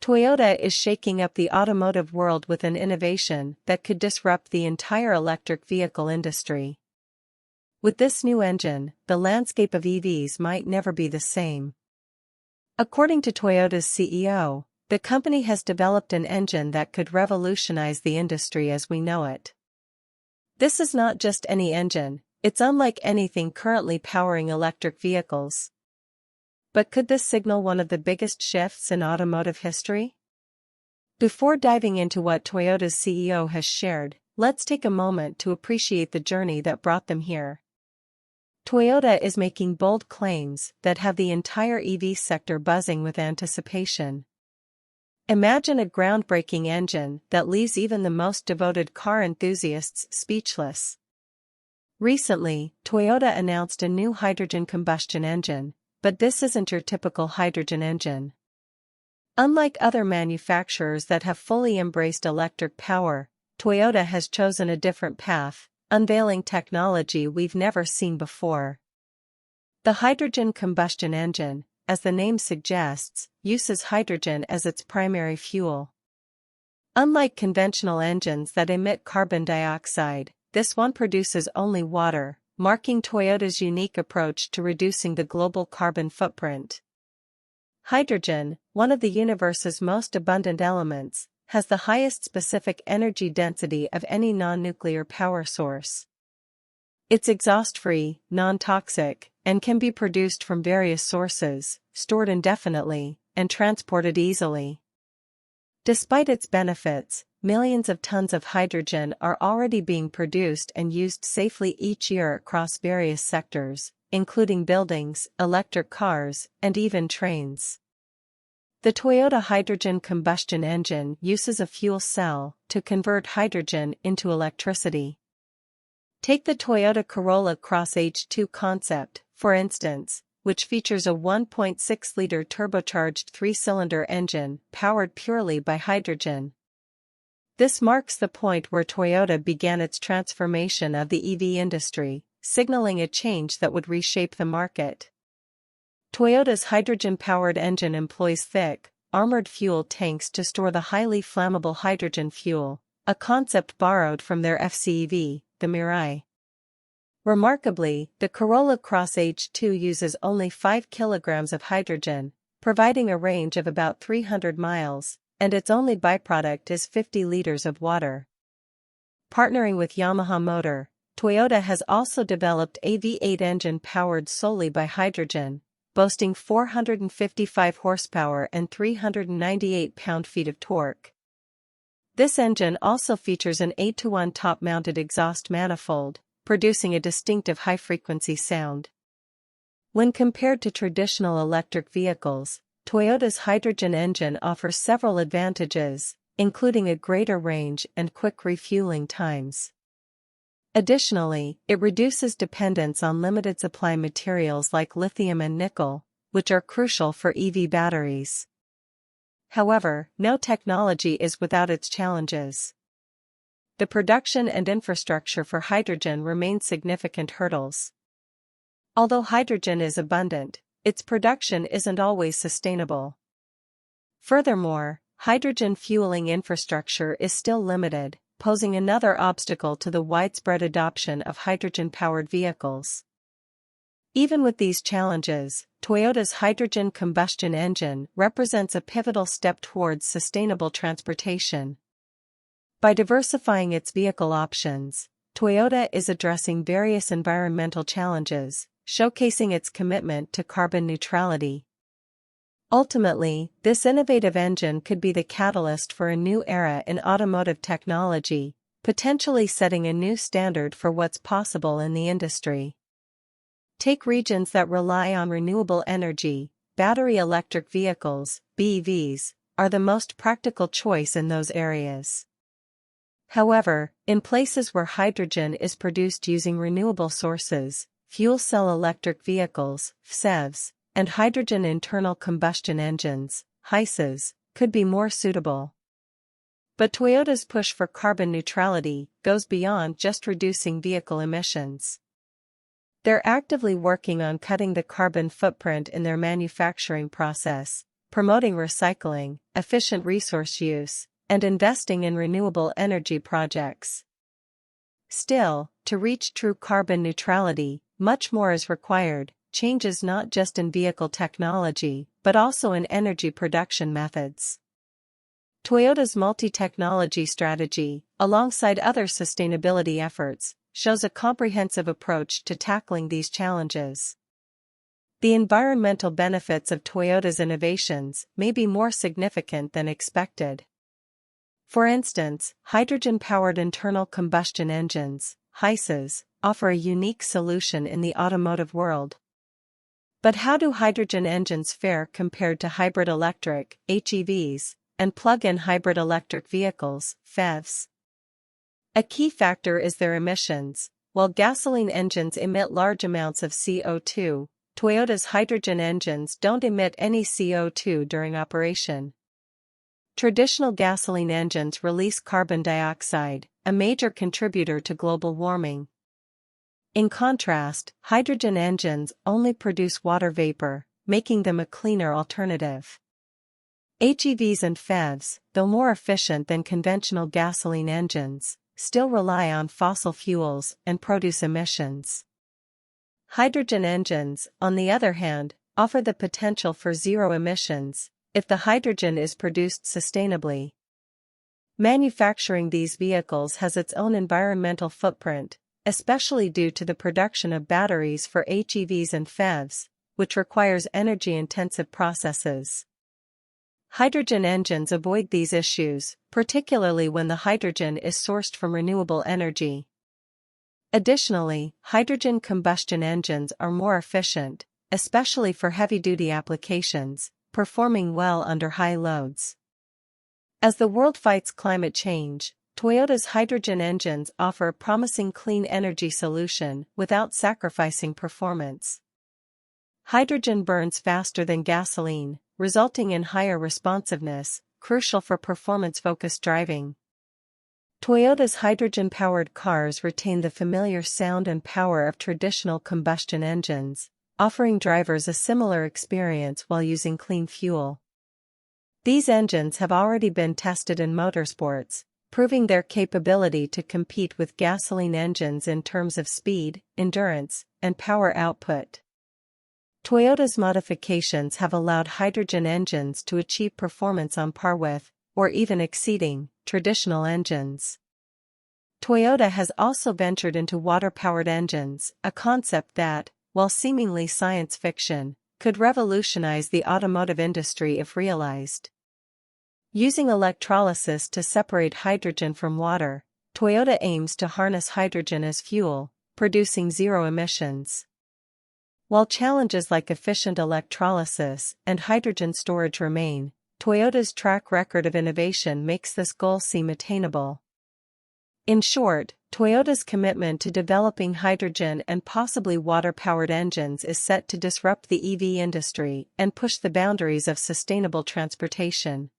Toyota is shaking up the automotive world with an innovation that could disrupt the entire electric vehicle industry. With this new engine, the landscape of EVs might never be the same. According to Toyota's CEO, the company has developed an engine that could revolutionize the industry as we know it. This is not just any engine, it's unlike anything currently powering electric vehicles. But could this signal one of the biggest shifts in automotive history? Before diving into what Toyota's CEO has shared, let's take a moment to appreciate the journey that brought them here. Toyota is making bold claims that have the entire EV sector buzzing with anticipation. Imagine a groundbreaking engine that leaves even the most devoted car enthusiasts speechless. Recently, Toyota announced a new hydrogen combustion engine, but this isn't your typical hydrogen engine. Unlike other manufacturers that have fully embraced electric power, Toyota has chosen a different path, unveiling technology we've never seen before. The hydrogen combustion engine, as the name suggests, uses hydrogen as its primary fuel. Unlike conventional engines that emit carbon dioxide, this one produces only water, marking Toyota's unique approach to reducing the global carbon footprint. Hydrogen, one of the universe's most abundant elements, has the highest specific energy density of any non-nuclear power source. It's exhaust-free, non-toxic, and can be produced from various sources, stored indefinitely, and transported easily. Despite its benefits, millions of tons of hydrogen are already being produced and used safely each year across various sectors, including buildings, electric cars, and even trains. The Toyota hydrogen combustion engine uses a fuel cell to convert hydrogen into electricity. Take the Toyota Corolla Cross H2 concept, for instance, which features a 1.6-liter turbocharged 3-cylinder engine powered purely by hydrogen. This marks the point where Toyota began its transformation of the EV industry, signaling a change that would reshape the market. Toyota's hydrogen-powered engine employs thick, armored fuel tanks to store the highly flammable hydrogen fuel, a concept borrowed from their FCEV, the Mirai. Remarkably, the Corolla Cross H2 uses only 5 kilograms of hydrogen, providing a range of about 300 miles, and its only byproduct is 50 liters of water. Partnering with Yamaha Motor, Toyota has also developed a V8 engine powered solely by hydrogen, boasting 455 horsepower and 398 pound-feet of torque. This engine also features an 8-to-1 top-mounted exhaust manifold, producing a distinctive high-frequency sound. When compared to traditional electric vehicles, Toyota's hydrogen engine offers several advantages, including a greater range and quick refueling times. Additionally, it reduces dependence on limited supply materials like lithium and nickel, which are crucial for EV batteries. However, no technology is without its challenges. The production and infrastructure for hydrogen remain significant hurdles. Although hydrogen is abundant, its production isn't always sustainable. Furthermore, hydrogen fueling infrastructure is still limited, posing another obstacle to the widespread adoption of hydrogen-powered vehicles. Even with these challenges, Toyota's hydrogen combustion engine represents a pivotal step towards sustainable transportation. By diversifying its vehicle options, Toyota is addressing various environmental challenges, showcasing its commitment to carbon neutrality. Ultimately, this innovative engine could be the catalyst for a new era in automotive technology, potentially setting a new standard for what's possible in the industry. Take regions that rely on renewable energy, battery electric vehicles, BEVs, are the most practical choice in those areas. However, in places where hydrogen is produced using renewable sources, fuel cell electric vehicles, FCEVs, and hydrogen internal combustion engines, HYSEs, could be more suitable. But Toyota's push for carbon neutrality goes beyond just reducing vehicle emissions. They're actively working on cutting the carbon footprint in their manufacturing process, promoting recycling, efficient resource use, and investing in renewable energy projects. Still, to reach true carbon neutrality, much more is required, changes not just in vehicle technology, but also in energy production methods. Toyota's multi-technology strategy, alongside other sustainability efforts, shows a comprehensive approach to tackling these challenges. The environmental benefits of Toyota's innovations may be more significant than expected. For instance, hydrogen-powered internal combustion engines, HYSEs, offer a unique solution in the automotive world. But how do hydrogen engines fare compared to hybrid electric, HEVs, and plug-in hybrid electric vehicles, PHEVs? A key factor is their emissions. While gasoline engines emit large amounts of CO2, Toyota's hydrogen engines don't emit any CO2 during operation. Traditional gasoline engines release carbon dioxide, a major contributor to global warming. In contrast, hydrogen engines only produce water vapor, making them a cleaner alternative. HEVs and PHEVs, though more efficient than conventional gasoline engines, still rely on fossil fuels and produce emissions. Hydrogen engines, on the other hand, offer the potential for zero emissions, if the hydrogen is produced sustainably. Manufacturing these vehicles has its own environmental footprint, especially due to the production of batteries for HEVs and PHEVs, which requires energy-intensive processes. Hydrogen engines avoid these issues, particularly when the hydrogen is sourced from renewable energy. Additionally, hydrogen combustion engines are more efficient, especially for heavy-duty applications, performing well under high loads. As the world fights climate change, Toyota's hydrogen engines offer a promising clean energy solution without sacrificing performance. Hydrogen burns faster than gasoline, resulting in higher responsiveness, crucial for performance-focused driving. Toyota's hydrogen-powered cars retain the familiar sound and power of traditional combustion engines, offering drivers a similar experience while using clean fuel. These engines have already been tested in motorsports, proving their capability to compete with gasoline engines in terms of speed, endurance, and power output. Toyota's modifications have allowed hydrogen engines to achieve performance on par with, or even exceeding, traditional engines. Toyota has also ventured into water-powered engines, a concept that, while seemingly science fiction, could revolutionize the automotive industry if realized. Using electrolysis to separate hydrogen from water, Toyota aims to harness hydrogen as fuel, producing zero emissions. While challenges like efficient electrolysis and hydrogen storage remain, Toyota's track record of innovation makes this goal seem attainable. In short, Toyota's commitment to developing hydrogen and possibly water-powered engines is set to disrupt the EV industry and push the boundaries of sustainable transportation.